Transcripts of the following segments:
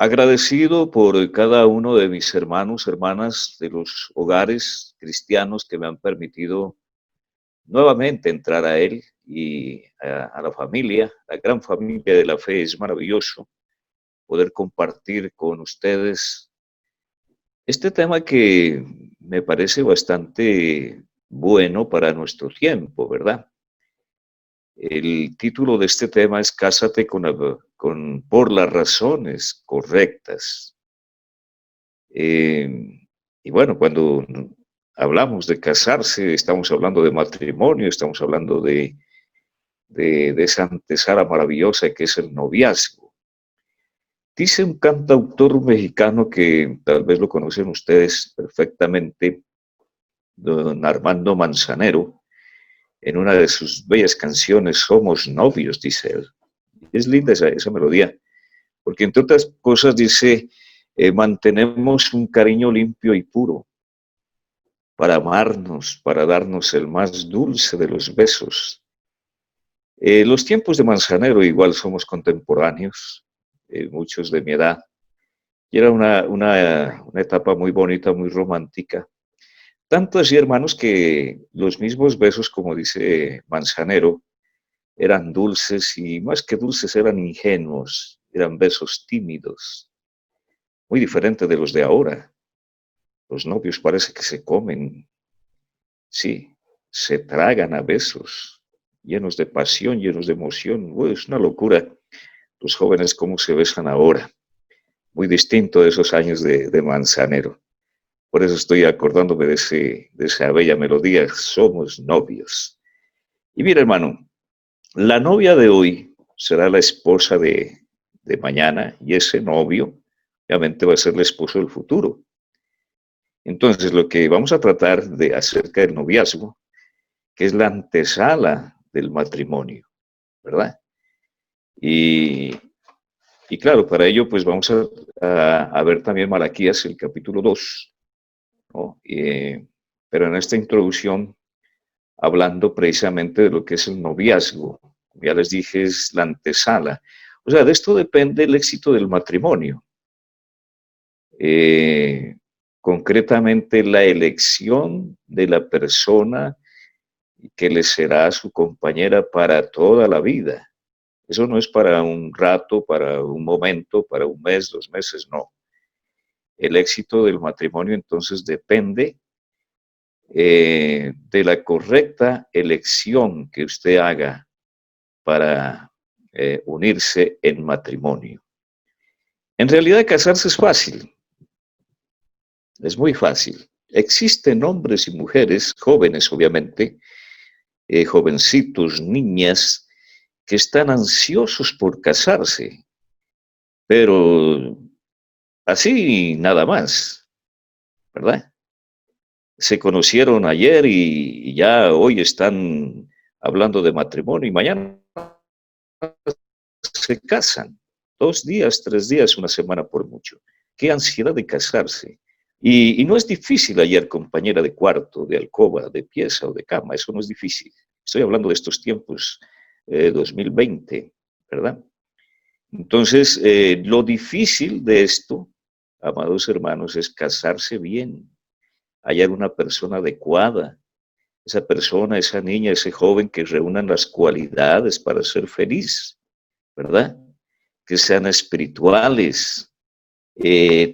Agradecido por cada uno de mis hermanos, hermanas de los hogares cristianos que me han permitido nuevamente entrar a él y a la familia, la gran familia de la fe. Es maravilloso poder compartir con ustedes este tema que me parece bastante bueno para nuestro tiempo, ¿verdad? El título de este tema es Cásate por las razones correctas. Eh, y bueno, cuando hablamos de casarse, estamos hablando de matrimonio, estamos hablando de esa antesala maravillosa que es el noviazgo. Dice un cantautor mexicano que tal vez lo conocen ustedes perfectamente, don Armando Manzanero, en una de sus bellas canciones, Somos novios, dice él. Es linda esa melodía, porque entre otras cosas dice, mantenemos un cariño limpio y puro para amarnos, para darnos el más dulce de los besos. Los tiempos de Manzanero igual somos contemporáneos, muchos de mi edad, y era una etapa muy bonita, muy romántica. Tanto así, hermanos, que los mismos besos, como dice Manzanero, eran dulces y más que dulces eran ingenuos, eran besos tímidos, muy diferentes de los de ahora. Los novios parece que se comen, sí, se tragan a besos, llenos de pasión, llenos de emoción. Uy, es una locura los jóvenes cómo se besan ahora, muy distinto de esos años de Manzanero. Por eso estoy acordándome de esa bella melodía, Somos novios. Y mira, hermano, la novia de hoy será la esposa de mañana y ese novio obviamente va a ser el esposo del futuro. Entonces, lo que vamos a tratar de acerca del noviazgo, que es la antesala del matrimonio, ¿verdad? Y, y claro, para ello, pues vamos a ver también Malaquías, el capítulo 2, ¿no? Pero en esta introducción, hablando precisamente de lo que es el noviazgo, ya les dije, es la antesala. O sea, de esto depende el éxito del matrimonio. Eh, Concretamente, la elección de la persona que le será su compañera para toda la vida. Eso no es para un rato, para un momento, para un mes, 2 meses, no. El éxito del matrimonio entonces depende de la correcta elección que usted haga para unirse en matrimonio. En realidad casarse es fácil, es muy fácil. Existen hombres y mujeres, jóvenes obviamente, jovencitos, niñas, que están ansiosos por casarse, pero así nada más, ¿verdad? Se conocieron ayer y ya hoy están hablando de matrimonio y mañana se casan. 2 días, 3 días, una semana por mucho. Qué ansiedad de casarse. Y no es difícil hallar compañera de cuarto, de alcoba, de pieza o de cama. Eso no es difícil. Estoy hablando de estos tiempos 2020, ¿verdad? Entonces, lo difícil de esto, amados hermanos, es casarse bien, hallar una persona adecuada, esa persona, esa niña, ese joven que reúnan las cualidades para ser feliz, ¿verdad? Que sean espirituales,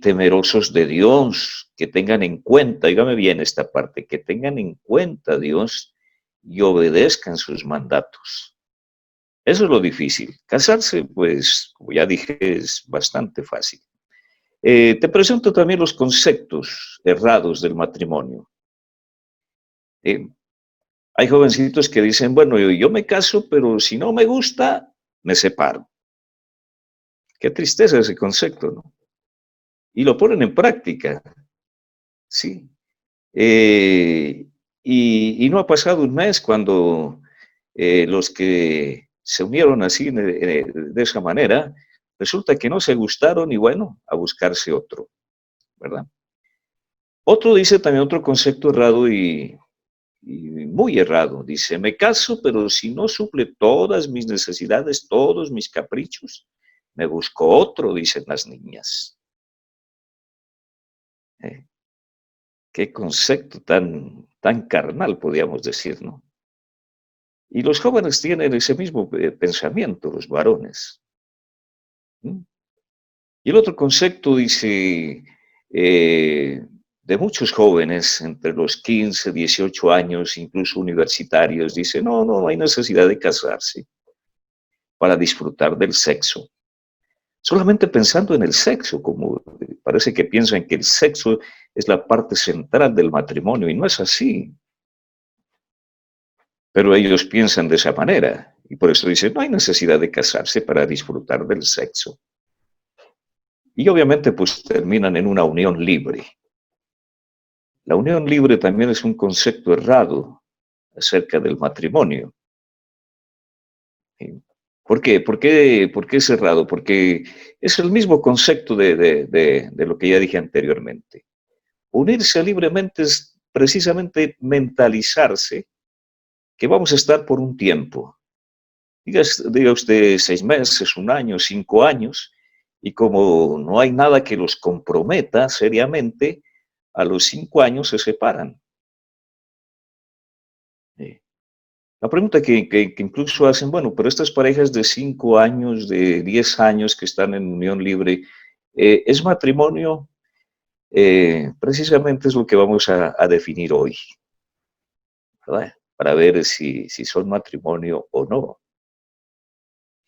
temerosos de Dios, que tengan en cuenta, dígame bien esta parte, que tengan en cuenta a Dios y obedezcan sus mandatos. Eso es lo difícil. Casarse, pues, como ya dije, es bastante fácil. Te presento también los conceptos errados del matrimonio. Eh, Hay jovencitos que dicen, bueno, yo me caso, pero si no me gusta, me separo. Qué tristeza ese concepto, ¿no? Y lo ponen en práctica, ¿sí? Y no ha pasado un mes cuando los que se unieron así de esa manera, resulta que no se gustaron y bueno, a buscarse otro, ¿verdad? Otro dice también otro concepto errado y muy errado. Dice, me caso, pero si no suple todas mis necesidades, todos mis caprichos, me busco otro, dicen las niñas. Eh, Qué concepto tan carnal, podríamos decir, ¿no? Y los jóvenes tienen ese mismo pensamiento, los varones. ¿Mm? Y el otro concepto dice, de muchos jóvenes entre los 15, 18 años, incluso universitarios, dice, no hay necesidad de casarse para disfrutar del sexo. Solamente pensando en el sexo, como parece que piensan que el sexo es la parte central del matrimonio, y no es así. Pero ellos piensan de esa manera, y por eso dicen, no hay necesidad de casarse para disfrutar del sexo. Y obviamente pues terminan en una unión libre. La unión libre también es un concepto errado acerca del matrimonio. ¿Sí? ¿Por qué? ¿Por qué es errado? Porque es el mismo concepto de lo que ya dije anteriormente. Unirse libremente es precisamente mentalizarse que vamos a estar por un tiempo. Diga usted 6 meses, un año, 5 años, y como no hay nada que los comprometa seriamente, a los 5 años se separan. Eh, La pregunta que incluso hacen, bueno, pero estas parejas de 5 años, de 10 años que están en unión libre, ¿es matrimonio? Precisamente es lo que vamos a definir hoy, ¿verdad? Para ver si son matrimonio o no.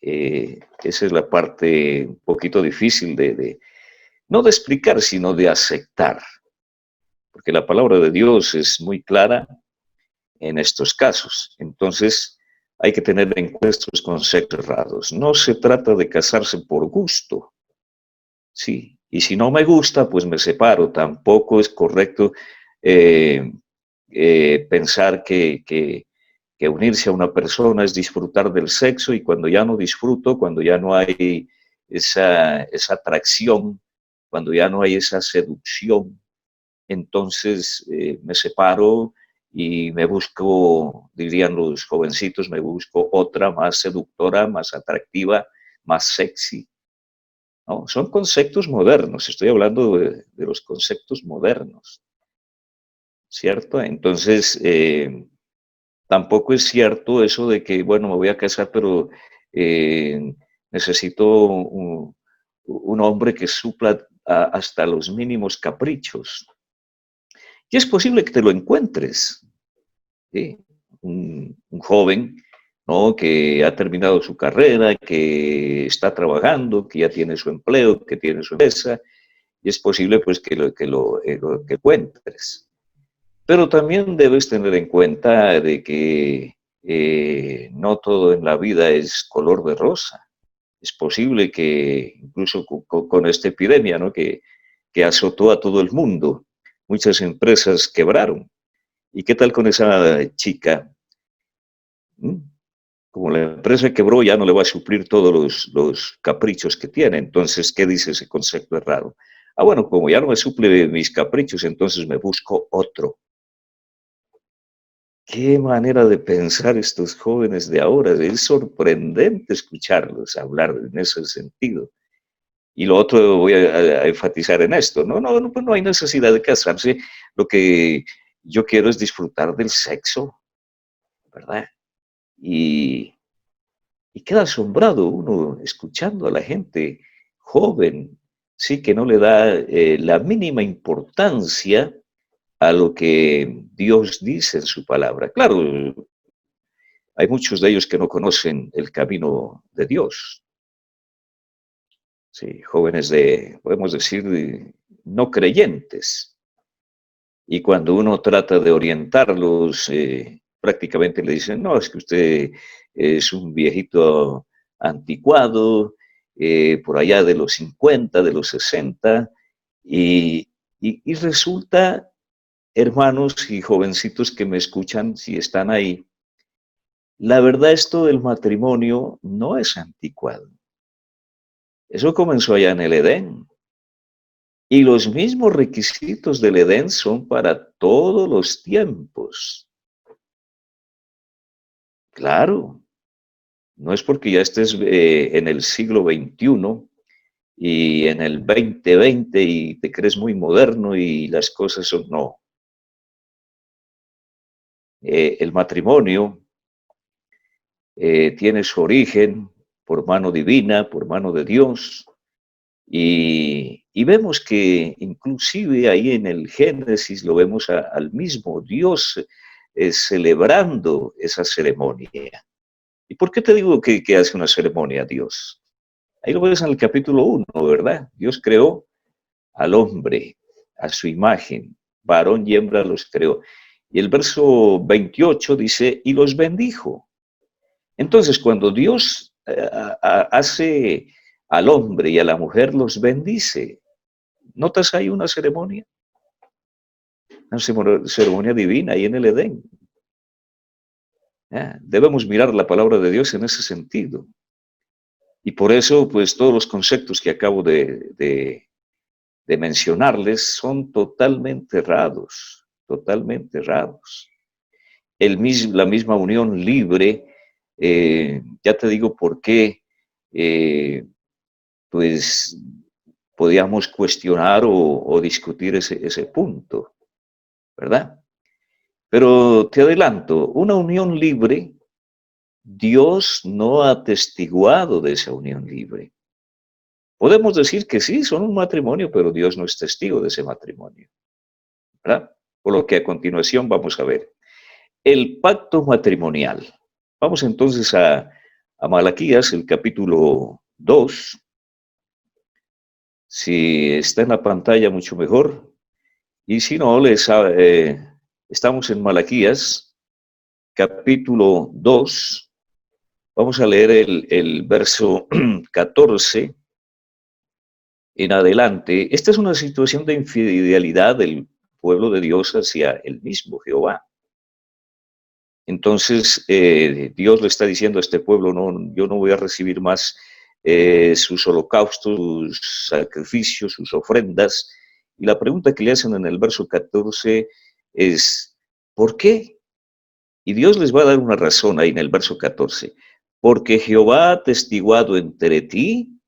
Esa es la parte un poquito difícil no de explicar, sino de aceptar, porque la palabra de Dios es muy clara en estos casos. Entonces, hay que tener en cuenta estos conceptos errados. No se trata de casarse por gusto, sí, y si no me gusta, pues me separo. Tampoco es correcto eh, pensar que unirse a una persona es disfrutar del sexo y cuando ya no disfruto, cuando ya no hay esa atracción, cuando ya no hay esa seducción, entonces me separo y me busco, dirían los jovencitos, me busco otra más seductora, más atractiva, más sexy. ¿No? Son conceptos modernos, estoy hablando de los conceptos modernos, ¿cierto? Entonces, tampoco es cierto eso de que, bueno, me voy a casar, pero eh, necesito un hombre que supla hasta los mínimos caprichos. Y es posible que te lo encuentres, ¿sí? Un joven, ¿no? Que ha terminado su carrera, que está trabajando, que ya tiene su empleo, que tiene su empresa, y es posible pues que encuentres. Pero también debes tener en cuenta de que no todo en la vida es color de rosa. Es posible que incluso con esta epidemia, ¿no? que azotó a todo el mundo, muchas empresas quebraron. ¿Y qué tal con esa chica? ¿Mm? Como la empresa quebró, ya no le va a suplir todos los caprichos que tiene. Entonces, ¿qué dice ese concepto errado? Ah, bueno, como ya no me suple mis caprichos, entonces me busco otro. Qué manera de pensar estos jóvenes de ahora. Es sorprendente escucharlos hablar en ese sentido. Y lo otro voy a enfatizar en esto. Pues no hay necesidad de casarse. Lo que yo quiero es disfrutar del sexo, ¿verdad? Y, y queda asombrado uno escuchando a la gente joven, sí, que no le da la mínima importancia a lo que Dios dice en su palabra. Claro, hay muchos de ellos que no conocen el camino de Dios. Sí, jóvenes podemos decir, no creyentes. Y cuando uno trata de orientarlos, prácticamente le dicen, no, es que usted es un viejito anticuado, por allá de los 50, de los 60, y, y resulta, hermanos y jovencitos que me escuchan, si están ahí, la verdad esto del matrimonio no es anticuado. Eso comenzó allá en el Edén. Y los mismos requisitos del Edén son para todos los tiempos. Claro, No es porque ya estés en el siglo XXI y en el 2020 y te crees muy moderno y las cosas son, no. El matrimonio tiene su origen por mano divina, por mano de Dios, y vemos que inclusive ahí en el Génesis lo vemos al mismo Dios celebrando esa ceremonia. ¿Y por qué te digo que hace una ceremonia Dios? Ahí lo ves en el capítulo 1, ¿verdad? Dios creó al hombre a su imagen, varón y hembra los creó. Y el verso 28 dice, y los bendijo. Entonces, cuando Dios hace al hombre y a la mujer, los bendice. ¿Notas ahí una ceremonia divina ahí en el Edén? Debemos mirar la palabra de Dios en ese sentido. Y por eso, pues todos los conceptos que acabo de mencionarles son totalmente errados, totalmente errados. La misma unión libre, ya te digo por qué, pues podíamos cuestionar o discutir ese punto, ¿verdad? Pero te adelanto, una unión libre, Dios no ha atestiguado de esa unión libre. Podemos decir que sí, son un matrimonio, pero Dios no es testigo de ese matrimonio, ¿verdad? Por lo que a continuación vamos a ver. El pacto matrimonial. Vamos entonces a Malaquías, el capítulo 2. Si está en la pantalla, mucho mejor. Y si no, estamos en Malaquías, capítulo 2. Vamos a leer el verso 14 en adelante. Esta es una situación de infidelidad del pueblo de Dios hacia el mismo Jehová. Entonces, Dios le está diciendo a este pueblo, no, yo no voy a recibir más sus holocaustos, sus sacrificios, sus ofrendas. Y la pregunta que le hacen en el verso 14 es, ¿por qué? Y Dios les va a dar una razón ahí en el verso 14. Porque Jehová ha testiguado entre ti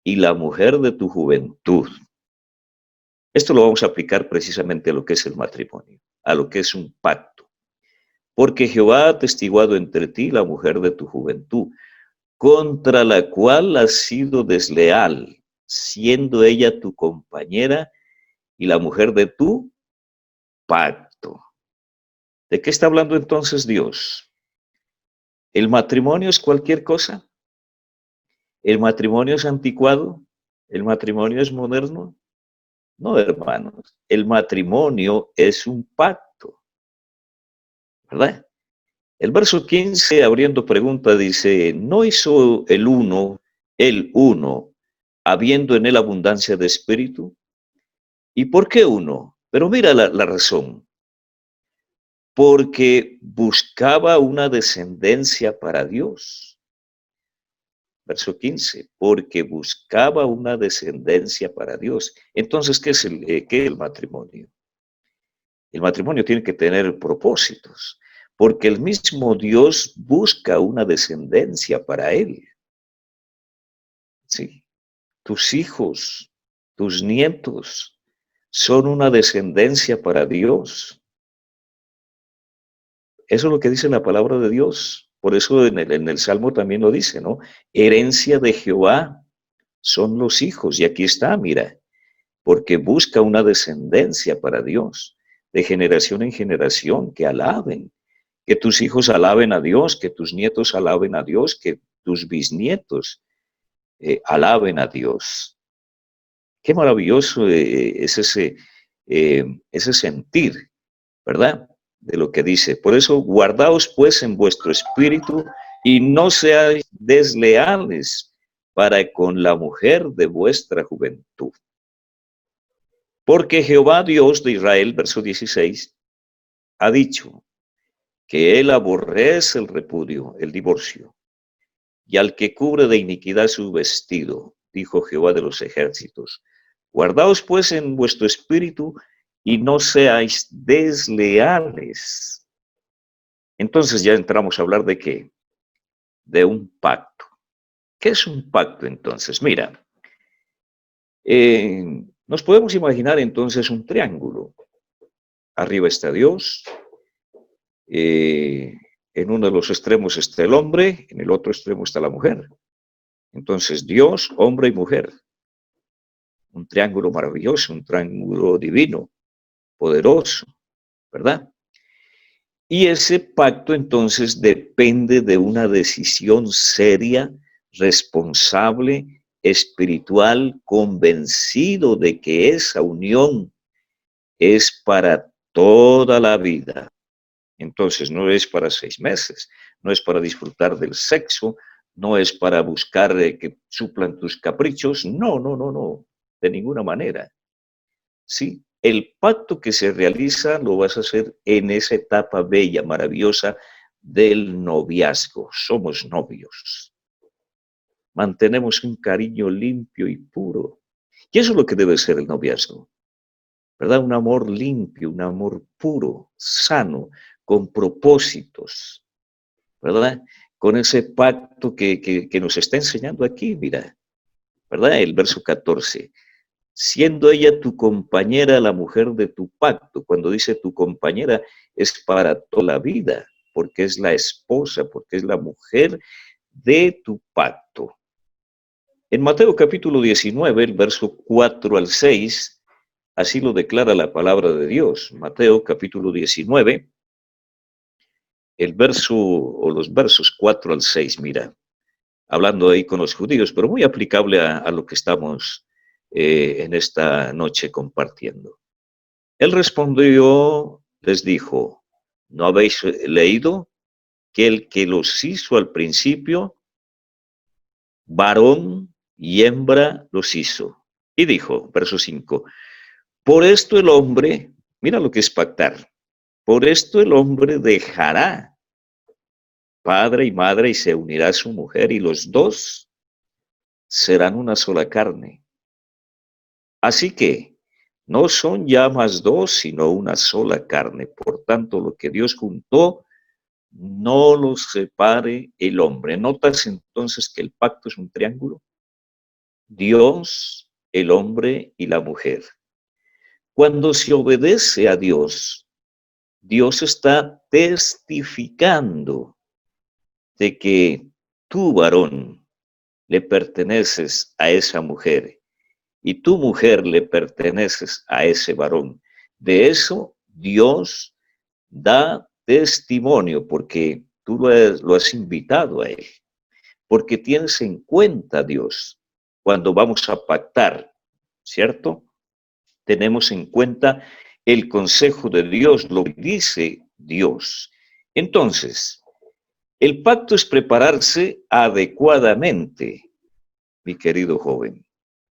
y la mujer de tu juventud. Esto lo vamos a aplicar precisamente a lo que es el matrimonio, a lo que es un pacto. Porque Jehová ha testiguado entre ti la mujer de tu juventud, contra la cual has sido desleal, siendo ella tu compañera y la mujer de tu pacto. ¿De qué está hablando entonces Dios? ¿El matrimonio es cualquier cosa? ¿El matrimonio es anticuado? ¿El matrimonio es moderno? No, hermanos. El matrimonio es un pacto, ¿verdad? El verso 15, abriendo pregunta, dice, ¿no hizo el uno, habiendo en él abundancia de espíritu? ¿Y por qué uno? Pero mira la razón. Porque buscaba una descendencia para Dios. Verso 15, porque buscaba una descendencia para Dios. Entonces, ¿qué es el matrimonio? El matrimonio tiene que tener propósitos, porque el mismo Dios busca una descendencia para él. Sí, tus hijos, tus nietos son una descendencia para Dios. Eso es lo que dice la palabra de Dios. Por eso en el Salmo también lo dice, ¿no? Herencia de Jehová son los hijos. Y aquí está, mira, porque busca una descendencia para Dios, de generación en generación, que alaben, que tus hijos alaben a Dios, que tus nietos alaben a Dios, que tus bisnietos alaben a Dios. Qué maravilloso es ese sentir, ¿verdad? De lo que dice. Por eso, guardaos pues en vuestro espíritu y no seáis desleales para con la mujer de vuestra juventud. Porque Jehová Dios de Israel, verso 16, ha dicho que él aborrece el repudio, el divorcio, y al que cubre de iniquidad su vestido, dijo Jehová de los ejércitos. Guardaos pues en vuestro espíritu y no seáis desleales. Entonces ya entramos a hablar de qué? de un pacto. ¿Qué es un pacto entonces? Mira, nos podemos imaginar entonces un triángulo. Arriba está Dios, eh, en uno de los extremos está el hombre, en el otro extremo está la mujer. Entonces Dios, hombre y mujer. Un triángulo maravilloso, un triángulo divino, poderoso, ¿verdad? Y ese pacto entonces depende de una decisión seria, responsable, espiritual, convencido de que esa unión es para toda la vida. Entonces no es para 6 meses, no es para disfrutar del sexo, no es para buscar que suplan tus caprichos, no, no, no, no, de ninguna manera. ¿Sí? El pacto que se realiza lo vas a hacer en esa etapa bella, maravillosa del noviazgo. Somos novios. Mantenemos un cariño limpio y puro. Y eso es lo que debe ser el noviazgo, ¿verdad? Un amor limpio, un amor puro, sano, con propósitos, ¿verdad? Con ese pacto que nos está enseñando aquí, mira, ¿verdad? El verso 14. Siendo ella tu compañera, la mujer de tu pacto. Cuando dice tu compañera, es para toda la vida, porque es la esposa, porque es la mujer de tu pacto. En Mateo capítulo 19, el verso 4 al 6, así lo declara la palabra de Dios. Mateo capítulo 19, el verso o los versos 4 al 6, mira, hablando ahí con los judíos, pero muy aplicable a lo que estamos en esta noche compartiendo. Él respondió, les dijo, ¿no habéis leído que el que los hizo al principio, varón y hembra los hizo? Y dijo, verso 5, por esto el hombre, mira lo que es pactar, por esto el hombre dejará padre y madre y se unirá a su mujer y los dos serán una sola carne. Así que no son ya más dos, sino una sola carne. Por tanto, lo que Dios juntó, no los separe el hombre. ¿Notas entonces que el pacto es un triángulo? Dios, el hombre y la mujer. Cuando se obedece a Dios, Dios está testificando de que tú, varón, le perteneces a esa mujer y tu mujer le perteneces a ese varón. De eso Dios da testimonio porque tú lo has invitado a él, porque tienes en cuenta a Dios cuando vamos a pactar, ¿cierto? Tenemos en cuenta el consejo de Dios, lo que dice Dios. Entonces, el pacto es prepararse adecuadamente, mi querido joven.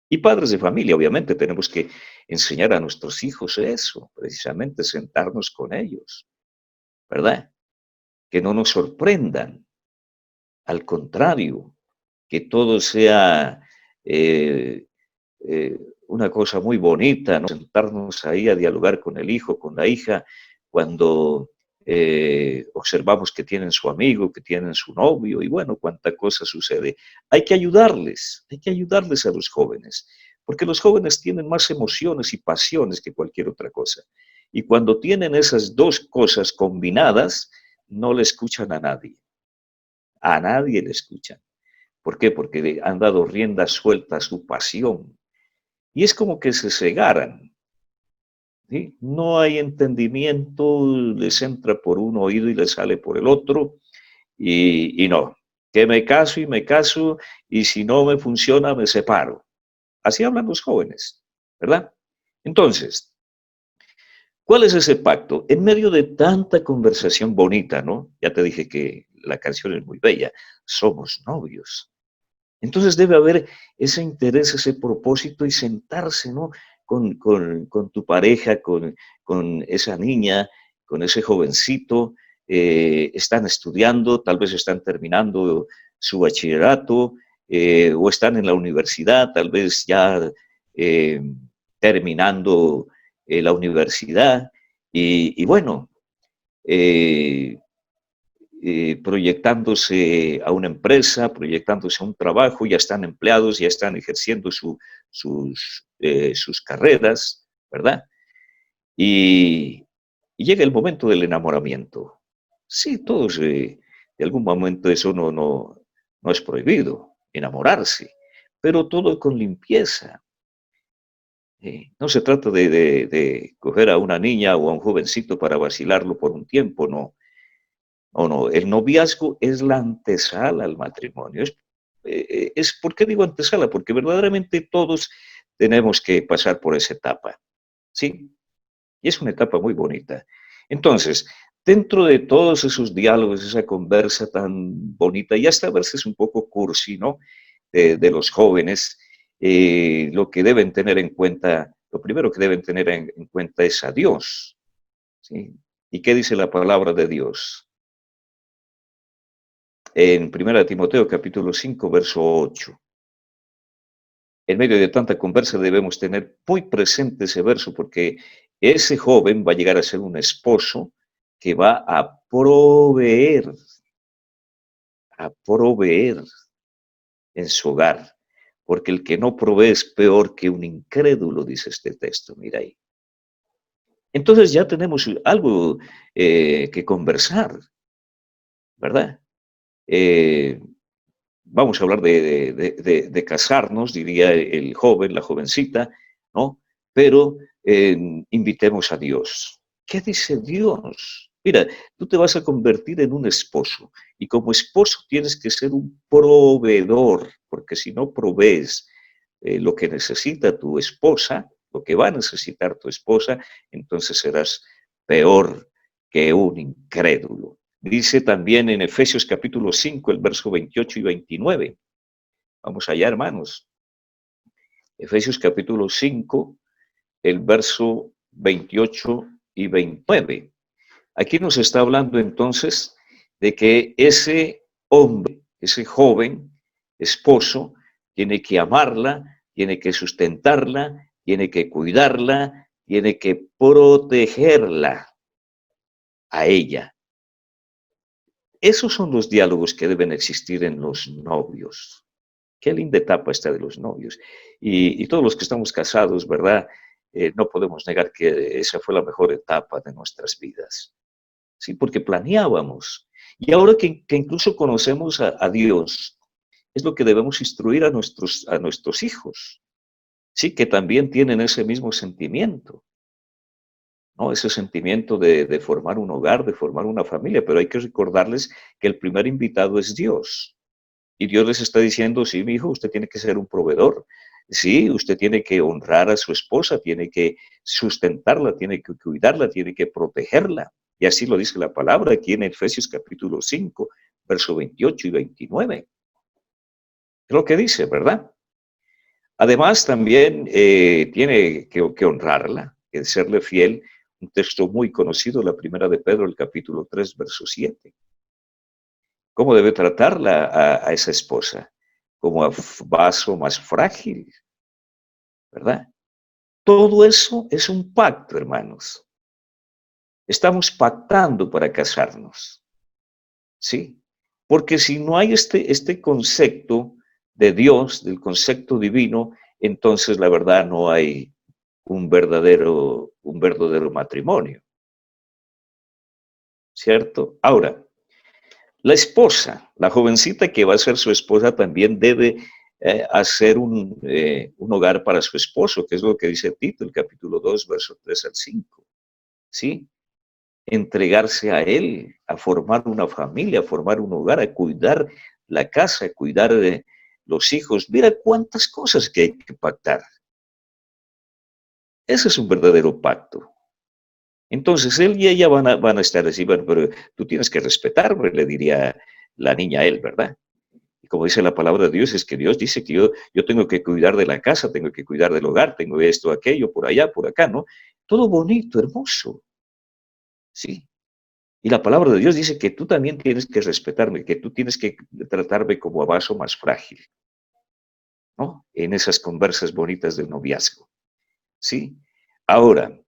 Y padres de familia, obviamente, tenemos que enseñar a nuestros hijos eso, precisamente sentarnos con ellos, ¿verdad? Que no nos sorprendan, al contrario, que todo sea eh, eh, una cosa muy bonita, ¿no? Sentarnos ahí a dialogar con el hijo, con la hija, cuando observamos que tienen su amigo, que tienen su novio, y bueno, cuánta cosa sucede. Hay que ayudarles a los jóvenes, porque los jóvenes tienen más emociones y pasiones que cualquier otra cosa. Y cuando tienen esas dos cosas combinadas, no le escuchan a nadie le escuchan. ¿Por qué? Porque han dado rienda suelta a su pasión. Y es como que se cegaran, ¿sí? No hay entendimiento, les entra por un oído y les sale por el otro, y no, que me caso y me caso, y si no me funciona, me separo. Así hablan los jóvenes, ¿verdad? Entonces, ¿cuál es ese pacto? En medio de tanta conversación bonita, ¿no? Ya te dije que la canción es muy bella, somos novios. Entonces debe haber ese interés, ese propósito y sentarse, ¿no? Con tu pareja, con esa niña, con ese jovencito, están estudiando, tal vez están terminando su bachillerato o están en la universidad, tal vez ya eh, terminando la universidad. Y bueno, eh, proyectándose a una empresa, proyectándose a un trabajo, ya están empleados, ya están ejerciendo sus carreras, ¿verdad? Y, y llega el momento del enamoramiento. Sí, todos, de algún momento eso no es prohibido, enamorarse, pero todo con limpieza. No se trata de coger a una niña o a un jovencito para vacilarlo por un tiempo, no. No, el noviazgo es la antesala al matrimonio. ¿Por qué digo antesala? Porque verdaderamente todos tenemos que pasar por esa etapa, ¿sí? Y es una etapa muy bonita. Entonces, dentro de todos esos diálogos, esa conversa tan bonita, y hasta a veces un poco cursi, ¿no? De los jóvenes, lo que deben tener en cuenta, lo primero que deben tener en cuenta es a Dios, ¿sí? ¿Y qué dice la palabra de Dios? En 1 Timoteo capítulo 5, verso 8. En medio de tanta conversa debemos tener muy presente ese verso porque ese joven va a llegar a ser un esposo que va a proveer en su hogar, porque el que no provee es peor que un incrédulo, dice este texto, mira ahí. Entonces ya tenemos algo que conversar, ¿verdad? Eh, Vamos a hablar de casarnos, diría el joven, la jovencita, ¿no? Pero invitemos a Dios. ¿Qué dice Dios? Mira, tú te vas a convertir en un esposo y como esposo tienes que ser un proveedor, porque si no provees lo que necesita tu esposa, lo que va a necesitar tu esposa, entonces serás peor que un incrédulo. Dice también en Efesios capítulo 5, el verso 28 y 29. Vamos allá, hermanos. Efesios capítulo 5, el verso 28 y 29. Aquí nos está hablando entonces de que ese hombre, ese joven esposo, tiene que amarla, tiene que sustentarla, tiene que cuidarla, tiene que protegerla a ella. Esos son los diálogos que deben existir en los novios. Qué linda etapa esta de los novios. Y todos los que estamos casados, ¿verdad? No podemos negar que esa fue la mejor etapa de nuestras vidas. Sí, porque planeábamos. Y ahora que incluso conocemos a Dios, es lo que debemos instruir a nuestros hijos. Sí, que también tienen ese mismo sentimiento, ¿no? Ese sentimiento de formar un hogar, de formar una familia, pero hay que recordarles que el primer invitado es Dios. Y Dios les está diciendo, sí, mi hijo, usted tiene que ser un proveedor. Sí, usted tiene que honrar a su esposa, tiene que sustentarla, tiene que cuidarla, tiene que protegerla. Y así lo dice la palabra aquí en Efesios capítulo 5, verso 28 y 29. Es lo que dice, ¿verdad? Además, también tiene que honrarla, que serle fiel. Un texto muy conocido, la primera de Pedro, el capítulo 3, verso 7. ¿Cómo debe tratarla a esa esposa? Como a vaso más frágil, ¿verdad? Todo eso es un pacto, hermanos. Estamos pactando para casarnos, ¿sí? Porque si no hay este concepto de Dios, del concepto divino, entonces la verdad no hay un verdadero matrimonio, ¿cierto? Ahora, la esposa, la jovencita que va a ser su esposa también debe hacer un hogar para su esposo, que es lo que dice Tito, el capítulo 2, versos 3 al 5. ¿Sí? Entregarse a él, a formar una familia, a formar un hogar, a cuidar la casa, a cuidar de los hijos. Mira cuántas cosas que hay que pactar. Ese es un verdadero pacto. Entonces él y ella van a estar así, bueno, pero tú tienes que respetarme, le diría la niña a él, ¿verdad? Y como dice la palabra de Dios, es que Dios dice que yo tengo que cuidar de la casa, tengo que cuidar del hogar, tengo esto, aquello, por allá, por acá, ¿no? Todo bonito, hermoso, ¿sí? Y la palabra de Dios dice que tú también tienes que respetarme, que tú tienes que tratarme como a vaso más frágil, ¿no? En esas conversas bonitas del noviazgo, ¿sí? Ahora,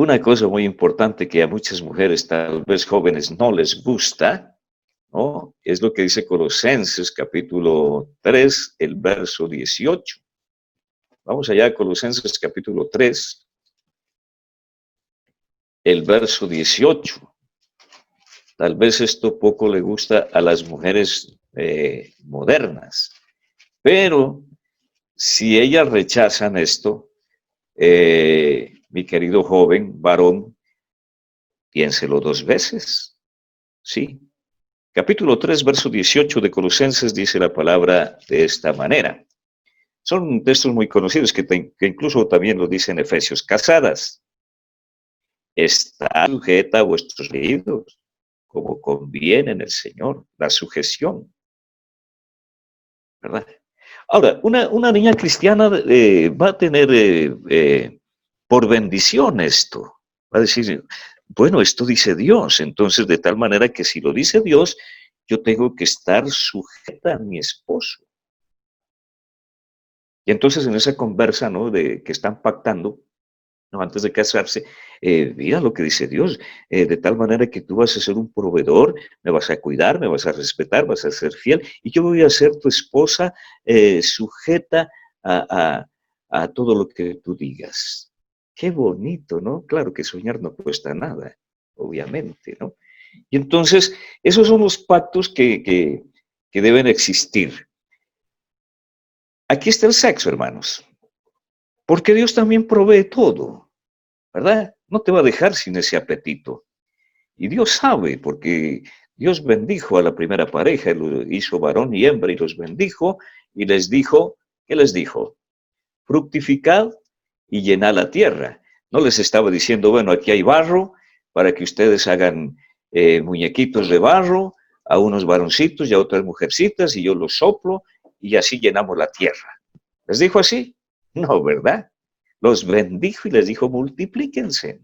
Una cosa muy importante que a muchas mujeres, tal vez jóvenes, no les gusta, ¿no? Es lo que dice Colosenses capítulo 3, el verso 18. Vamos allá a Colosenses capítulo 3, el verso 18. Tal vez esto poco le gusta a las mujeres modernas, pero si ellas rechazan esto, mi querido joven varón, piénselo dos veces, ¿sí? Capítulo 3, verso 18 de Colosenses dice la palabra de esta manera. Son textos muy conocidos que incluso también lo dicen Efesios. Casadas, está sujeta a vuestros maridos, como conviene en el Señor, la sujeción, ¿verdad? Ahora, una niña cristiana va a tener por bendición esto. Va a decir, bueno, esto dice Dios, entonces de tal manera que si lo dice Dios, yo tengo que estar sujeta a mi esposo. Y entonces en esa conversa, ¿no? De que están pactando, ¿no? Antes de casarse, mira lo que dice Dios, de tal manera que tú vas a ser un proveedor, me vas a cuidar, me vas a respetar, vas a ser fiel, y yo voy a ser tu esposa sujeta a, a todo lo que tú digas. Qué bonito, ¿no? Claro que soñar no cuesta nada, obviamente, ¿no? Y entonces, esos son los pactos que deben existir. Aquí está el sexo, hermanos, porque Dios también provee todo, ¿verdad? No te va a dejar sin ese apetito. Y Dios sabe, porque Dios bendijo a la primera pareja, lo hizo varón y hembra y los bendijo y les dijo, ¿qué les dijo? Fructificad y llenad la tierra. No les estaba diciendo, bueno, aquí hay barro para que ustedes hagan muñequitos de barro, a unos varoncitos y a otras mujercitas y yo los soplo y así llenamos la tierra. ¿Les dijo así? No, ¿verdad? Los bendijo y les dijo, multiplíquense.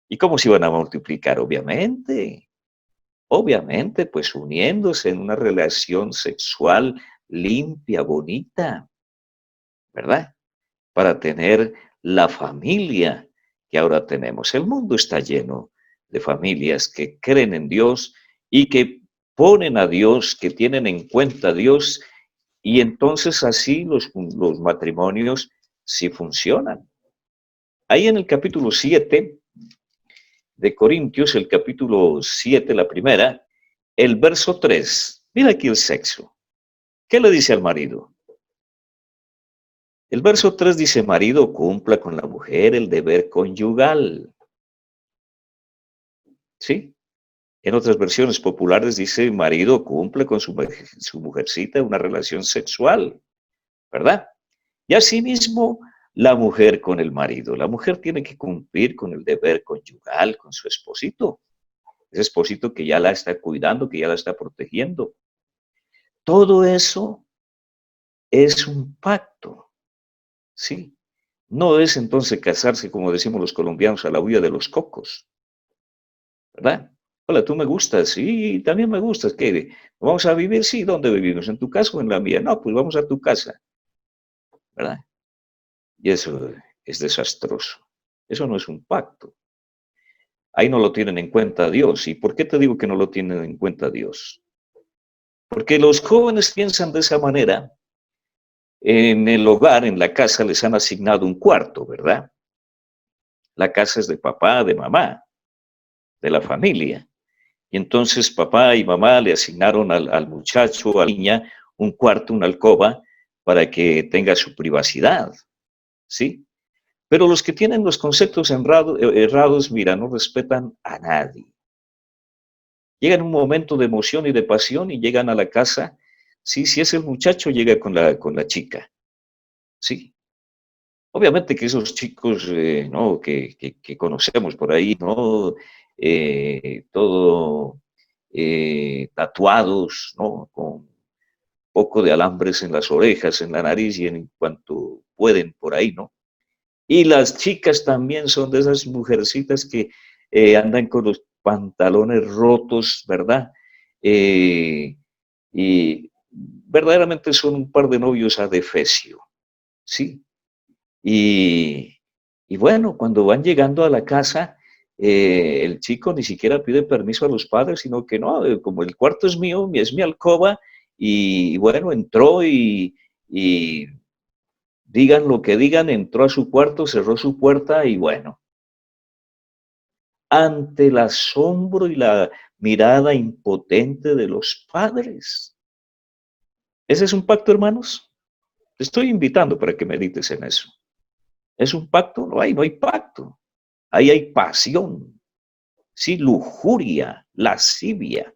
¿Y cómo se iban a multiplicar? Obviamente, pues uniéndose en una relación sexual limpia, bonita, ¿verdad? Para tener la familia que ahora tenemos. El mundo está lleno de familias que creen en Dios y que ponen a Dios, que tienen en cuenta a Dios, y entonces así los matrimonios sí funcionan. Ahí en el capítulo 7 de Corintios, el capítulo 7, la primera, el verso 3. Mira aquí el sexo. ¿Qué le dice al marido? El verso 3 dice, marido, cumpla con la mujer el deber conyugal. ¿Sí? En otras versiones populares dice, marido, cumple con su mujercita una relación sexual, ¿verdad? Y asimismo, la mujer con el marido. La mujer tiene que cumplir con el deber conyugal, con su esposito. Ese esposito que ya la está cuidando, que ya la está protegiendo. Todo eso es un pacto, ¿sí? No es entonces casarse, como decimos los colombianos, a la huella de los cocos, ¿verdad? Hola, tú me gustas, sí, también me gustas. ¿Qué? ¿Vamos a vivir? Sí, ¿dónde vivimos? ¿En tu casa o en la mía? No, pues vamos a tu casa, ¿verdad? Y eso es desastroso. Eso no es un pacto. Ahí no lo tienen en cuenta Dios. ¿Y por qué te digo que no lo tienen en cuenta Dios? Porque los jóvenes piensan de esa manera. En el hogar, en la casa, les han asignado un cuarto, ¿verdad? La casa es de papá, de mamá, de la familia. Y entonces papá y mamá le asignaron al muchacho, a la niña, un cuarto, una alcoba, para que tenga su privacidad, ¿sí? Pero los que tienen los conceptos errados, mira, no respetan a nadie. Llegan un momento de emoción y de pasión y llegan a la casa, sí, si es el muchacho, llega con la chica, sí. Obviamente que esos chicos, ¿no? Que conocemos por ahí, ¿no? Todo tatuados, ¿no? Con poco de alambres en las orejas, en la nariz y en cuanto pueden por ahí, ¿no? Y las chicas también son de esas mujercitas que andan con los pantalones rotos, ¿verdad? Eh, y verdaderamente son un par de novios adefesio, ¿sí? Y, Y bueno, cuando van llegando a la casa, el chico ni siquiera pide permiso a los padres, sino que no, como el cuarto es mío, es mi alcoba, y bueno, entró y digan lo que digan, entró a su cuarto, cerró su puerta y bueno, ante el asombro y la mirada impotente de los padres. ¿Ese es un pacto, hermanos? Te estoy invitando para que medites en eso. ¿Es un pacto? No hay pacto. Ahí hay pasión, sí, lujuria, lascivia.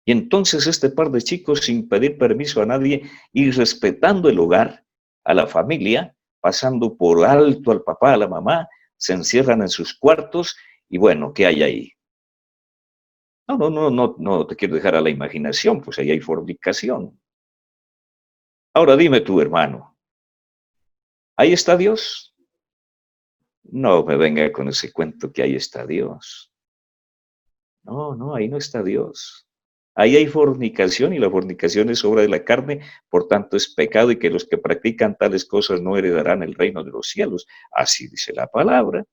Y entonces este par de chicos, sin pedir permiso a nadie y respetando el hogar, a la familia, pasando por alto al papá, a la mamá, se encierran en sus cuartos y bueno, ¿qué hay ahí? No te quiero dejar a la imaginación, pues ahí hay fornicación. Ahora dime tú, hermano, ¿ahí está Dios? No me venga con ese cuento que ahí está Dios. No, ahí no está Dios. Ahí hay fornicación y la fornicación es obra de la carne, por tanto es pecado y que los que practican tales cosas no heredarán el reino de los cielos. Así dice la palabra,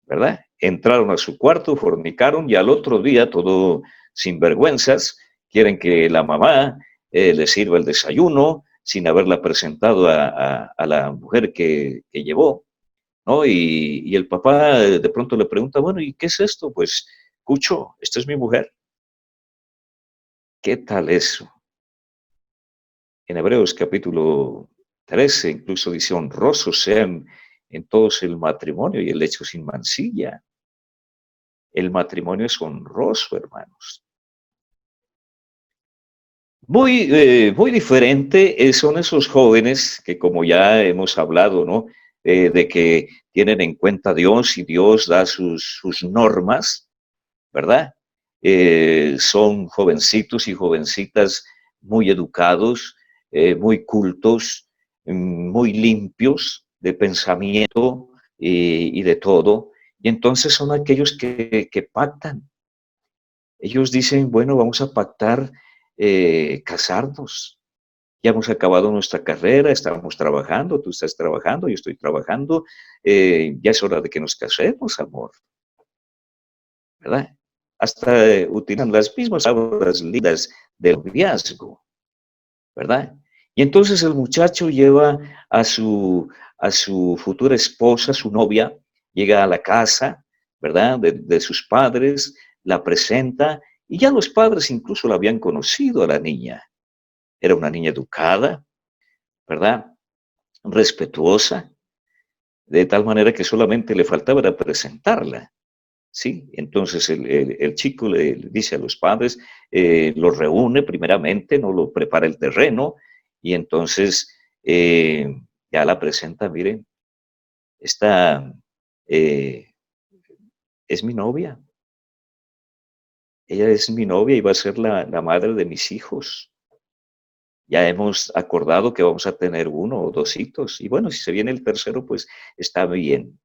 ¿verdad? Entraron a su cuarto, fornicaron y al otro día, todo sin vergüenzas, quieren que la mamá les sirva el desayuno sin haberla presentado a la mujer que llevó. ¿No? Y el papá de pronto le pregunta, bueno, ¿y qué es esto? Pues, Cucho, esta es mi mujer. ¿Qué tal eso? En Hebreos capítulo 13 incluso dice, honrosos sean en todos el matrimonio y el hecho sin mancilla. El matrimonio es honroso, hermanos. Muy diferente son esos jóvenes que, como ya hemos hablado, ¿no? De que tienen en cuenta a Dios y Dios da sus normas, ¿verdad? Son jovencitos y jovencitas muy educados, muy cultos, muy limpios de pensamiento y de todo. Y entonces son aquellos que pactan. Ellos dicen, bueno, vamos a pactar casarnos. Ya hemos acabado nuestra carrera, estamos trabajando, tú estás trabajando, yo estoy trabajando, ya es hora de que nos casemos, amor. ¿Verdad? Hasta utilizan las mismas palabras lindas del noviazgo, ¿verdad? Y entonces el muchacho lleva a su futura esposa, su novia, llega a la casa, ¿verdad? De sus padres, la presenta, y ya los padres incluso la habían conocido a la niña. Era una niña educada, ¿verdad? Respetuosa, de tal manera que solamente le faltaba era presentarla. Sí, entonces el chico le dice a los padres, los reúne primeramente, no lo prepara el terreno y entonces ya la presenta, miren, esta eh, es mi novia, ella es mi novia y va a ser la madre de mis hijos. Ya hemos acordado que vamos a tener uno o dos hijitos y bueno, si se viene el tercero, pues está bien.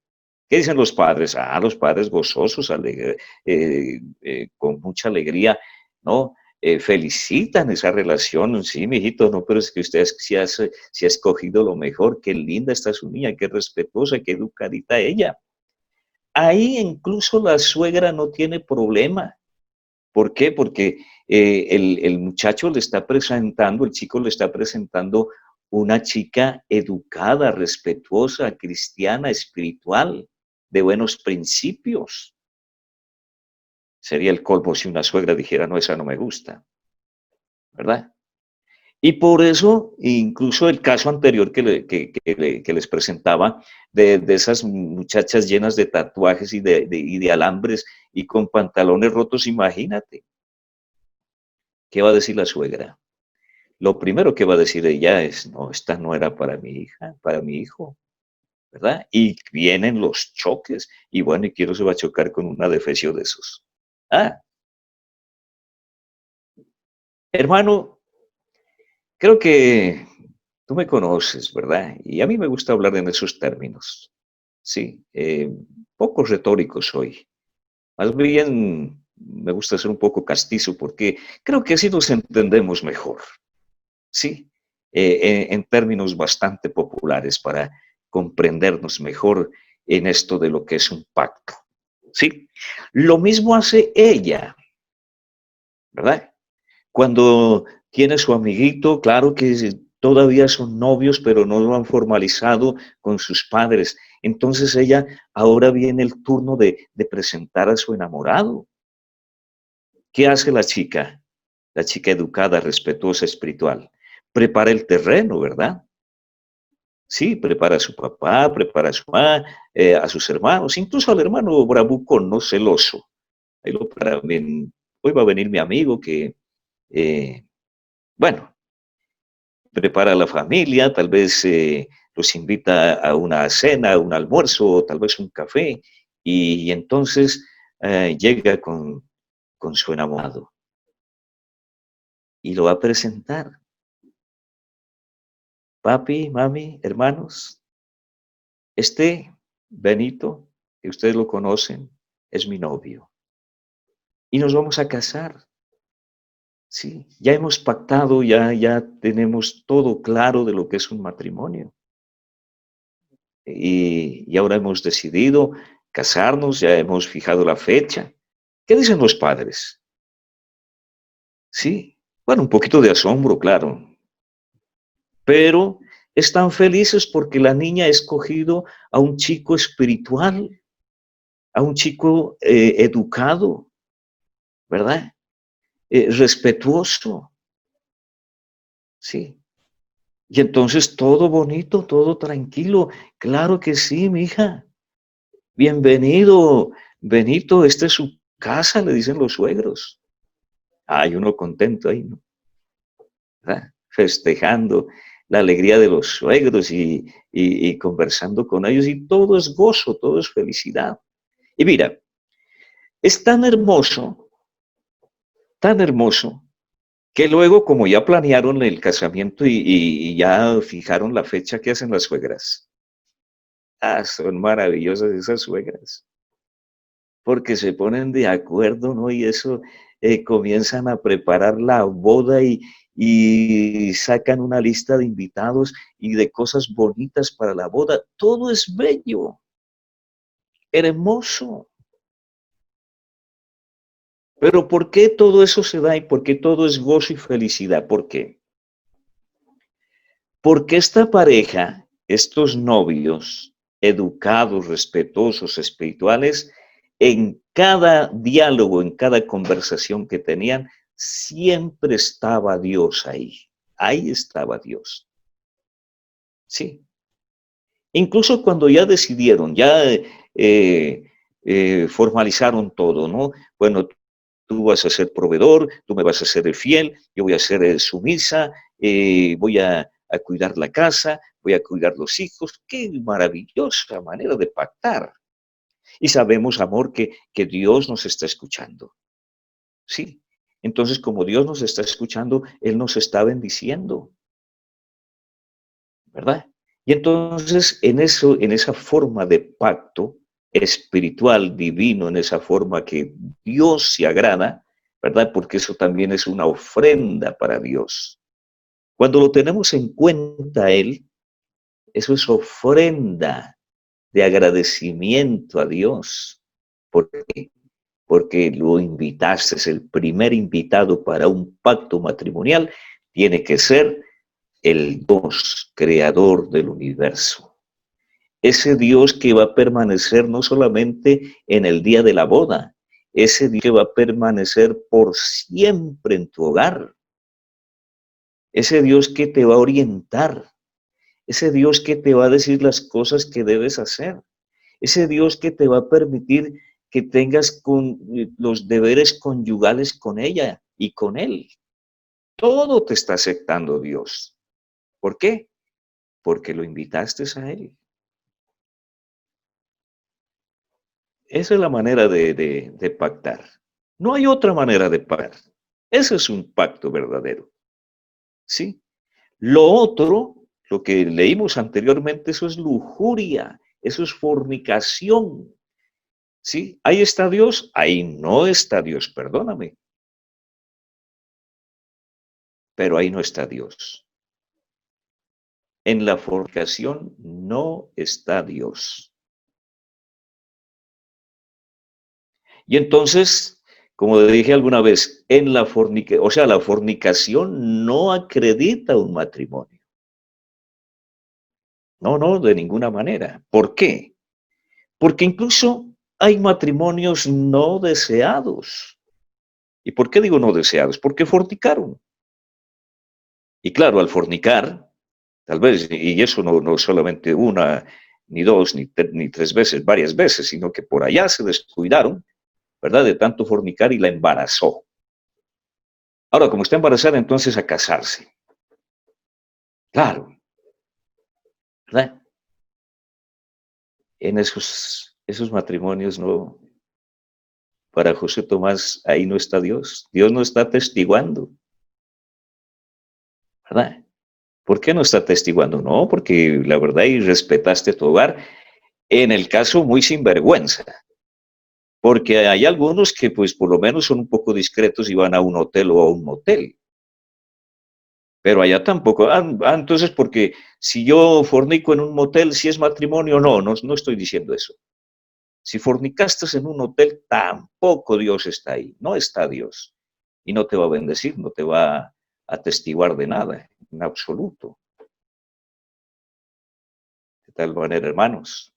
¿Qué dicen los padres? Ah, los padres gozosos, con mucha alegría, ¿no? Felicitan esa relación, sí, mijito, no, pero es que usted sí ha escogido lo mejor, qué linda está su niña, qué respetuosa, qué educadita ella. Ahí incluso la suegra no tiene problema. ¿Por qué? Porque el muchacho le está presentando, el chico le está presentando una chica educada, respetuosa, cristiana, espiritual, de buenos principios. Sería el colmo si una suegra dijera, no, esa no me gusta, ¿verdad? Y por eso, incluso el caso anterior que les presentaba, de esas muchachas llenas de tatuajes y de alambres y con pantalones rotos, imagínate, ¿qué va a decir la suegra? Lo primero que va a decir ella es, no, esta no era para mi hija, para mi hijo, ¿verdad? Y vienen los choques, y bueno, ¿y quién no se va a chocar con una defecio de esos? Ah, hermano, creo que tú me conoces, ¿verdad? Y a mí me gusta hablar en esos términos, sí, poco retórico soy. Más bien me gusta ser un poco castizo porque creo que así nos entendemos mejor, ¿sí? En términos bastante populares para comprendernos mejor en esto de lo que es un pacto. ¿Sí? Lo mismo hace ella, ¿verdad? Cuando tiene su amiguito, claro que todavía son novios, pero no lo han formalizado con sus padres. Entonces ella, ahora viene el turno de presentar a su enamorado. ¿Qué hace la chica? La chica educada, respetuosa, espiritual. Prepara el terreno, ¿verdad? Sí, prepara a su papá, prepara a su mamá, a sus hermanos, incluso al hermano bravucón, no celoso. Ahí lo para, hoy va a venir mi amigo que, eh, bueno, prepara a la familia, tal vez los invita a una cena, a un almuerzo, tal vez un café, y entonces llega con su enamorado y lo va a presentar. Papi, mami, hermanos, este Benito, que ustedes lo conocen, es mi novio. Y nos vamos a casar. Sí, ya hemos pactado, ya tenemos todo claro de lo que es un matrimonio. Y ahora hemos decidido casarnos, ya hemos fijado la fecha. ¿Qué dicen los padres? Sí, bueno, un poquito de asombro, claro, pero están felices porque la niña ha escogido a un chico espiritual, a un chico educado, ¿verdad? Respetuoso, sí. Y entonces todo bonito, todo tranquilo. Claro que sí, mi hija. Bienvenido, Benito, esta es su casa, le dicen los suegros. Hay uno contento ahí, ¿no? ¿Verdad? Festejando la alegría de los suegros y conversando con ellos y todo es gozo, todo es felicidad. Y mira, es tan hermoso, que luego como ya planearon el casamiento y ya fijaron la fecha que hacen las suegras. Ah, son maravillosas esas suegras, porque se ponen de acuerdo, ¿no? Y eso comienzan a preparar la boda y sacan una lista de invitados y de cosas bonitas para la boda. Todo es bello, hermoso. Pero ¿por qué todo eso se da y por qué todo es gozo y felicidad? ¿Por qué? Porque esta pareja, estos novios, educados, respetuosos, espirituales, en cada diálogo, en cada conversación que tenían, siempre estaba Dios ahí. Ahí estaba Dios. Sí. Incluso cuando ya decidieron, ya formalizaron todo, ¿no? Bueno, tú vas a ser proveedor, tú me vas a ser el fiel, yo voy a ser sumisa, voy a cuidar la casa, voy a cuidar los hijos. Qué maravillosa manera de pactar. Y sabemos, amor, que Dios nos está escuchando. Sí. Entonces, como Dios nos está escuchando, Él nos está bendiciendo, ¿verdad? Y entonces, en eso, en esa forma de pacto espiritual, divino, en esa forma que Dios se agrada, ¿verdad? Porque eso también es una ofrenda para Dios. Cuando lo tenemos en cuenta a Él, eso es ofrenda de agradecimiento a Dios. ¿Por qué? Porque lo invitaste, es el primer invitado para un pacto matrimonial, tiene que ser el Dios creador del universo. Ese Dios que va a permanecer no solamente en el día de la boda, ese Dios que va a permanecer por siempre en tu hogar, ese Dios que te va a orientar, ese Dios que te va a decir las cosas que debes hacer, ese Dios que te va a permitir que tengas con los deberes conyugales con ella y con él. Todo te está aceptando Dios. ¿Por qué? Porque lo invitaste a él. Esa es la manera de pactar. No hay otra manera de pactar. Ese es un pacto verdadero. ¿Sí? Lo otro, lo que leímos anteriormente, eso es lujuria, eso es fornicación. ¿Sí? Ahí está Dios, ahí no está Dios, perdóname, pero ahí no está Dios. En la fornicación no está Dios. Y entonces, como dije alguna vez, la fornicación no acredita un matrimonio. No, no, de ninguna manera. ¿Por qué? Porque incluso hay matrimonios no deseados. ¿Y por qué digo no deseados? Porque fornicaron. Y claro, al fornicar, tal vez, y eso no solamente una, ni dos, ni tres veces, varias veces, sino que por allá se descuidaron, ¿verdad? De tanto fornicar y la embarazó. Ahora, como está embarazada, entonces a casarse. Claro, ¿verdad? En esos matrimonios no, para José Tomás, ahí no está Dios. Dios no está testiguando, ¿verdad? ¿Por qué no está testiguando? No, porque la verdad y respetaste tu hogar. En el caso muy sinvergüenza, porque hay algunos que pues por lo menos son un poco discretos y van a un hotel o a un motel. Pero allá tampoco. Entonces, porque si yo fornico en un motel, si es matrimonio, no estoy diciendo eso. Si fornicaste en un hotel, tampoco Dios está ahí. No está Dios. Y no te va a bendecir, no te va a atestiguar de nada, en absoluto. De tal manera, hermanos,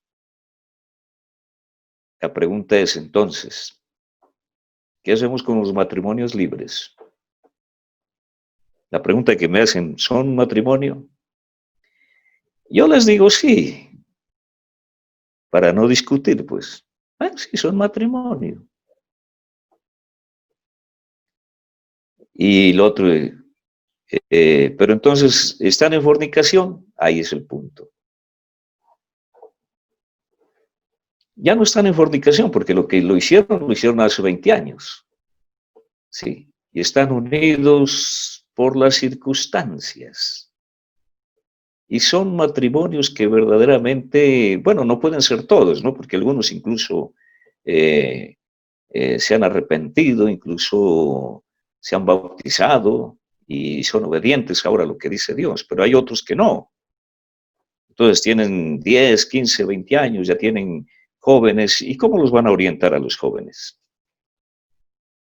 la pregunta es entonces, ¿qué hacemos con los matrimonios libres? La pregunta que me hacen, ¿son matrimonio? Yo les digo sí, para no discutir, pues. Sí, son matrimonio. Y el otro, pero entonces, ¿están en fornicación? Ahí es el punto. Ya no están en fornicación porque lo hicieron hace 20 años. Sí, y están unidos por las circunstancias. Y son matrimonios que verdaderamente, bueno, no pueden ser todos, ¿no? Porque algunos incluso eh, se han arrepentido, incluso se han bautizado y son obedientes ahora a lo que dice Dios, pero hay otros que no. Entonces tienen 10, 15, 20 años, ya tienen jóvenes, ¿y cómo los van a orientar a los jóvenes?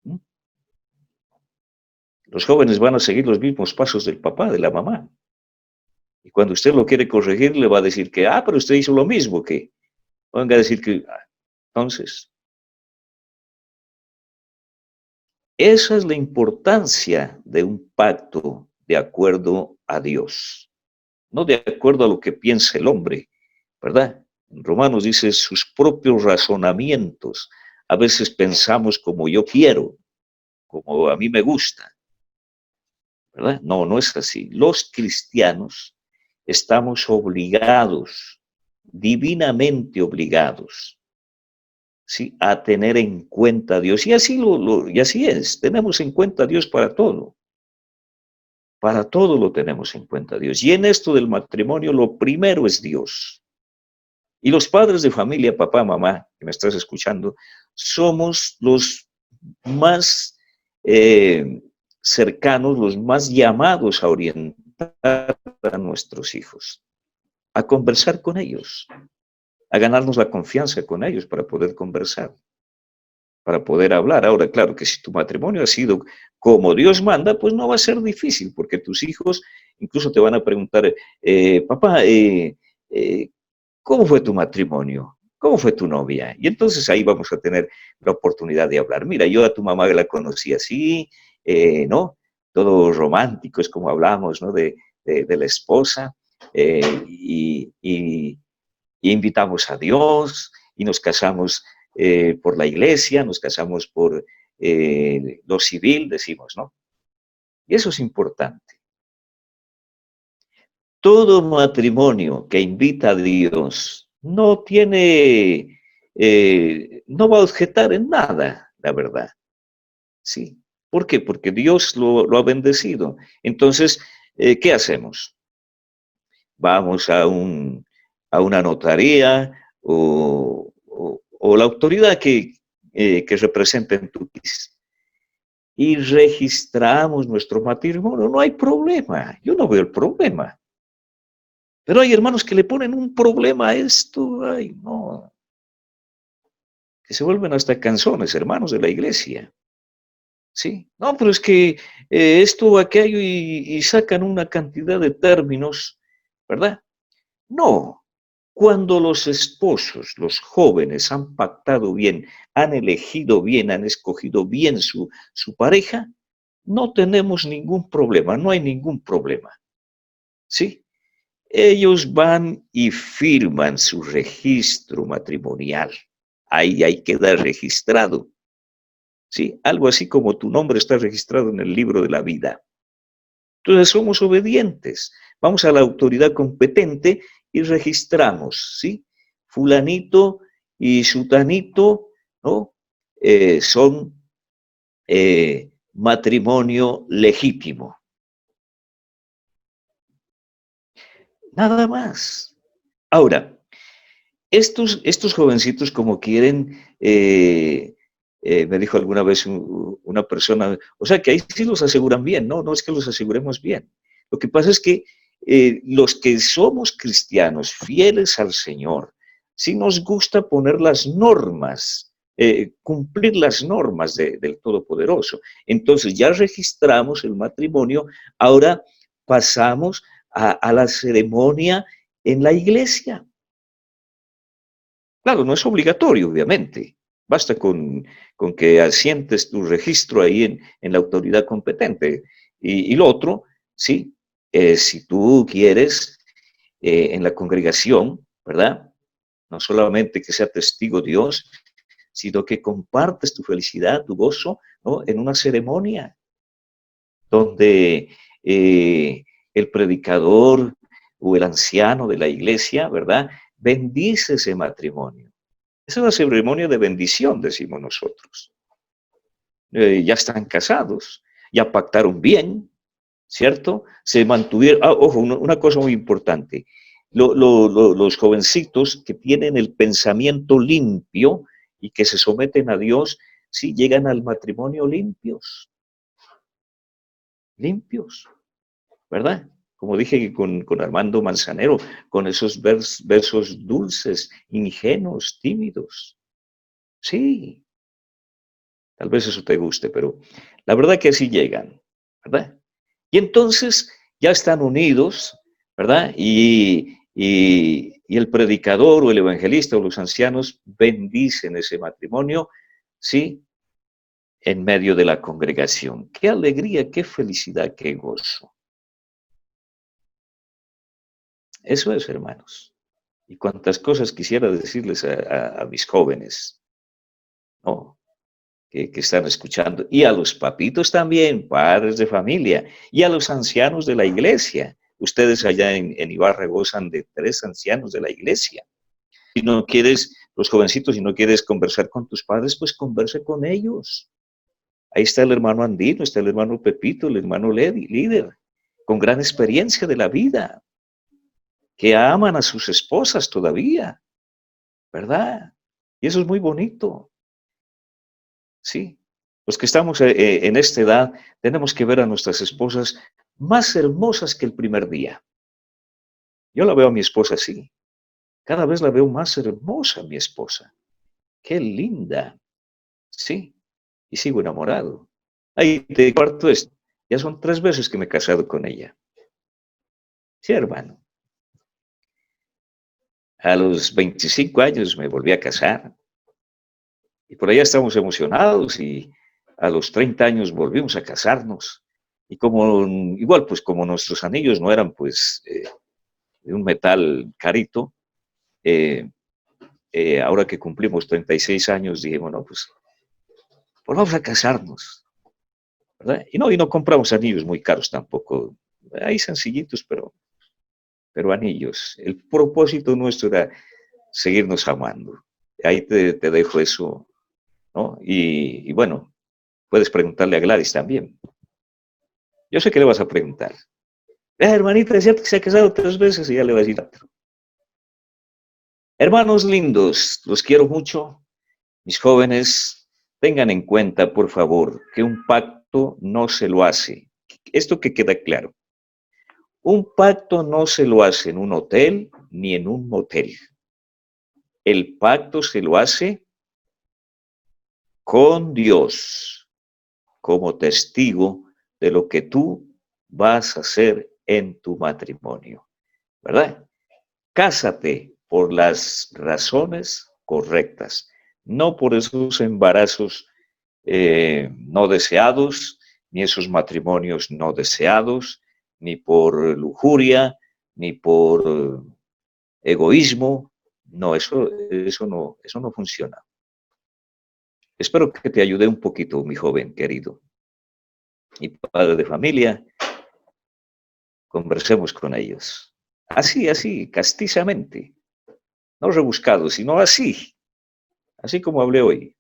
¿Mm? Los jóvenes van a seguir los mismos pasos del papá, de la mamá. Y cuando usted lo quiere corregir, le va a decir que, pero usted hizo lo mismo que. Venga a decir que, entonces, esa es la importancia de un pacto de acuerdo a Dios, no de acuerdo a lo que piensa el hombre, ¿verdad? En Romanos dice sus propios razonamientos. A veces pensamos como yo quiero, como a mí me gusta, ¿verdad? No es así. Los cristianos estamos obligados, divinamente obligados, ¿sí? A tener en cuenta a Dios. Y y así es, tenemos en cuenta a Dios para todo. Para todo lo tenemos en cuenta a Dios. Y en esto del matrimonio, lo primero es Dios. Y los padres de familia, papá, mamá, que me estás escuchando, somos los más cercanos, los más llamados a orientar a nuestros hijos, a conversar con ellos, a ganarnos la confianza con ellos para poder conversar, para poder hablar. Ahora, claro que si tu matrimonio ha sido como Dios manda, pues no va a ser difícil, porque tus hijos incluso te van a preguntar, papá, eh, ¿cómo fue tu matrimonio? ¿Cómo fue tu novia? Y entonces ahí vamos a tener la oportunidad de hablar. Mira, yo a tu mamá la conocí así, ¿no? Todo romántico, es como hablamos, ¿no? De la esposa. Y invitamos a Dios y nos casamos por la iglesia, nos casamos por lo civil, decimos, ¿no? Y eso es importante. Todo matrimonio que invita a Dios no va a objetar en nada, la verdad. Sí. ¿Por qué? Porque Dios lo ha bendecido. Entonces, ¿qué hacemos? Vamos a una notaría o la autoridad que representa en tu país y registramos nuestro matrimonio. No hay problema. Yo no veo el problema. Pero hay hermanos que le ponen un problema a esto, ay, no, que se vuelven hasta canzones, hermanos de la iglesia. Sí, no, pero es que esto, aquello, y sacan una cantidad de términos, ¿verdad? No, cuando los esposos, los jóvenes han pactado bien, han elegido bien, han escogido bien su pareja, no tenemos ningún problema, no hay ningún problema, ¿sí? Ellos van y firman su registro matrimonial. Ahí queda registrado, ¿sí? Algo así como tu nombre está registrado en el libro de la vida. Entonces somos obedientes. Vamos a la autoridad competente y registramos, ¿sí? Fulanito y sutanito, ¿no? Son matrimonio legítimo. Nada más. Ahora, estos jovencitos como quieren, me dijo alguna vez una persona, o sea que ahí sí los aseguran bien, no, no es que los aseguremos bien. Lo que pasa es que los que somos cristianos, fieles al Señor, sí nos gusta poner las normas, cumplir las normas del Todopoderoso. Entonces ya registramos el matrimonio, ahora pasamos a la ceremonia en la iglesia. Claro, no es obligatorio, obviamente. Basta con que asientes tu registro ahí en la autoridad competente. Y lo otro, sí, si tú quieres en la congregación, ¿verdad? No solamente que sea testigo Dios, sino que compartes tu felicidad, tu gozo, ¿no? En una ceremonia donde el predicador o el anciano de la iglesia, ¿verdad? Bendice ese matrimonio. Es una ceremonia de bendición, decimos nosotros. Ya están casados, ya pactaron bien, ¿cierto? Se mantuvieron, ojo, una cosa muy importante, los jovencitos que tienen el pensamiento limpio y que se someten a Dios, sí llegan al matrimonio limpios, limpios, ¿verdad? Como dije con Armando Manzanero, con esos versos dulces, ingenuos, tímidos. Sí, tal vez eso te guste, pero la verdad que así llegan, ¿verdad? Y entonces ya están unidos, ¿verdad? Y el predicador o el evangelista o los ancianos bendicen ese matrimonio, ¿sí? En medio de la congregación. Qué alegría, qué felicidad, qué gozo. Eso es, hermanos. Y cuántas cosas quisiera decirles a mis jóvenes, ¿no? Que están escuchando, y a los papitos también, padres de familia, y a los ancianos de la iglesia. Ustedes allá en Ibarra gozan de 3 ancianos de la iglesia. Si no quieres, los jovencitos, si no quieres conversar con tus padres, pues converse con ellos. Ahí está el hermano Andino, está el hermano Pepito, el hermano Ledi, líder, con gran experiencia de la vida, que aman a sus esposas todavía, ¿verdad? Y eso es muy bonito. Sí, los que estamos en esta edad tenemos que ver a nuestras esposas más hermosas que el primer día. Yo la veo a mi esposa así. Cada vez la veo más hermosa, mi esposa. Qué linda. Sí, y sigo enamorado. Ahí te cuarto esto. Ya son 3 veces que me he casado con ella. Sí, hermano. A los 25 años me volví a casar. Y por allá estamos emocionados y a los 30 años volvimos a casarnos. Y como, igual, pues como nuestros anillos no eran pues de un metal carito, eh, ahora que cumplimos 36 años, dije, bueno, pues vamos a casarnos, ¿verdad? Y no compramos anillos muy caros tampoco, hay sencillitos, pero anillos. El propósito nuestro era seguirnos amando. Ahí te dejo eso, ¿no? Y bueno, puedes preguntarle a Gladys también. Yo sé que le vas a preguntar. Hermanita, es cierto que se ha casado 3 veces y ya le va a decir otro. Hermanos lindos, los quiero mucho. Mis jóvenes, tengan en cuenta, por favor, que un pacto no se lo hace. Esto que queda claro. Un pacto no se lo hace en un hotel ni en un motel. El pacto se lo hace con Dios como testigo de lo que tú vas a hacer en tu matrimonio, ¿verdad? Cásate por las razones correctas, no por esos embarazos no deseados, ni esos matrimonios no deseados, ni por lujuria, ni por egoísmo. No, eso no funciona. Espero que te ayude un poquito, mi joven querido. Y padre de familia, conversemos con ellos. Así, castizamente. No rebuscado, sino así como hablé hoy.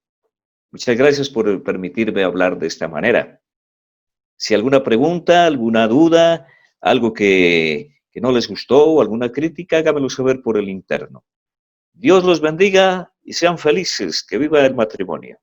Muchas gracias por permitirme hablar de esta manera. Si alguna pregunta, alguna duda, algo que no les gustó o alguna crítica, hágamelo saber por el interno. Dios los bendiga y sean felices. Que viva el matrimonio.